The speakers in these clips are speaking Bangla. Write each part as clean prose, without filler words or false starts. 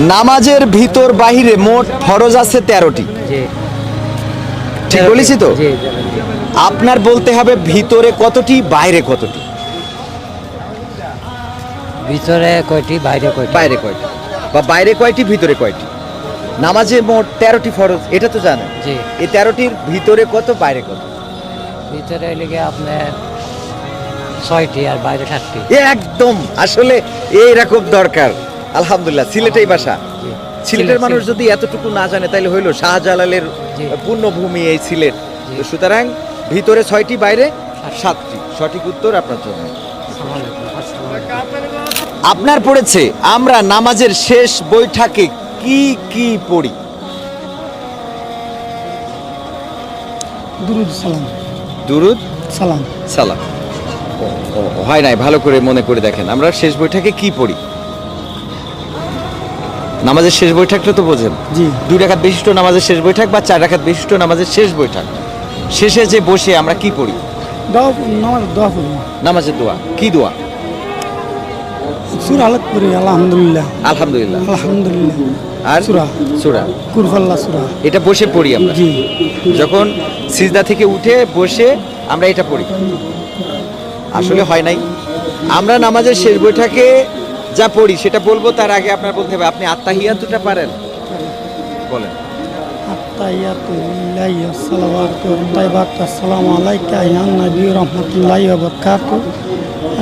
নামাজের ভিতর বাহিরে মোট ফরজ আছে 13টি, জি ঠিক বলেছি তো? জি আপনার বলতে হবে ভিতরে কতটি বাইরে কতটি। ভিতরে কয়টি বাইরে কয়টি? বাইরে কয়টি বা বাইরে কয়টি ভিতরে কয়টি। নামাজে মোট 13টি ফরজ, এটা তো জানেন। জি এই 13টির ভিতরে কত বাইরে কত? ভিতরে লিগে আপনার 6টি আর বাইরে 7টি। একদম আসলে এইরকম দরকার। আলহামদুলিল্লাহ, সিলেটেই বাসা। জি সিলেটের মানুষ যদি এতটুকু না জানে তাহলে হইলো শাহজালালের জি। পূর্ণভূমি এই সিলেট। জি। তো সুতরাং ভিতরে 6টি বাইরে 7টি, সঠিক উত্তর আপনার জন্য। আপনার পড়েছে আমরা নামাজের শেষ বৈঠকে কি কি পড়ি। দুরুদ সালাম। দুরুদ সালাম। সালাম। ও হয় নাই, ভালো করে মনে করে দেখেন আমরা শেষ বৈঠকে কি পড়ি। নামাজের শেষ বৈঠকটা তো বোঝেন, জি 2 রাকাত বিশিষ্ট নামাজের শেষ বৈঠক বা 4 রাকাত বিশিষ্ট নামাজের শেষ বৈঠক। শেষে যে বসে আমরা কি পড়ি। দোয়া নামাজ দোয়া পড়ি। নামাজের দোয়া কি দোয়া? সূরা আলাক পড়ি আলহামদুলিল্লাহ। আলহামদুলিল্লাহ। আলহামদুলিল্লাহ। আর সূরা সূরা কুরফাল্লাহ সূরা। এটা বসে পড়ি আমরা। জি যখন সিজদা থেকে উঠে বসে আমরা এটা পড়ি। আসলে হয় নাই। আমরা নামাজের শেষ বৈঠকে যা পড়ি সেটা বলবো, তার আগে আপনার বলতে হবে আপনি আত্তাহিয়াতুটা পারেন? বলেন। আত্তাহিয়াতু লিল্লাহি ওয়াস সালাওয়াতু ওয়াত তাইয়্যিবাতু আসসালামু আলাইকা ইয়া নবী রাহমাতুল্লাহি ওয়া বারাকাতুহু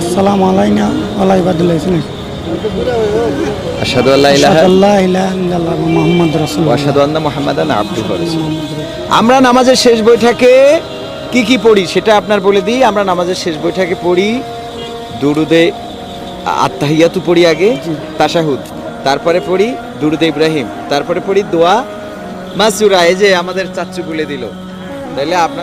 আসসালামু আলাইনা ওয়া আলা ইবাদিল্লাহি সালিহিন আশহাদু আল্লা ইলাহা আল্লাহ ইলাহা ইল্লাল্লাহ মুহাম্মাদুর ওয়া রাসূলুল্লাহ। আশহাদু আন্না মুহাম্মাদান আবদুহু ওয়া রাসূলুহু। আমরা নামাজের শেষ বৈঠকে কি কি পড়ি সেটা আপনার বলে দিই। আমরা নামাজের শেষ বৈঠকে পড়ি দুরুদে আত্তাহিয়াতু পড়ি আগে, তাশাহুদ, তারপরে পড়ি দুরুদে ইব্রাহিম, তারপরে পড়ি দোয়া মাসুরা। এই যে আমাদের চাচ্চু বলে দিল, তাইলে আপনার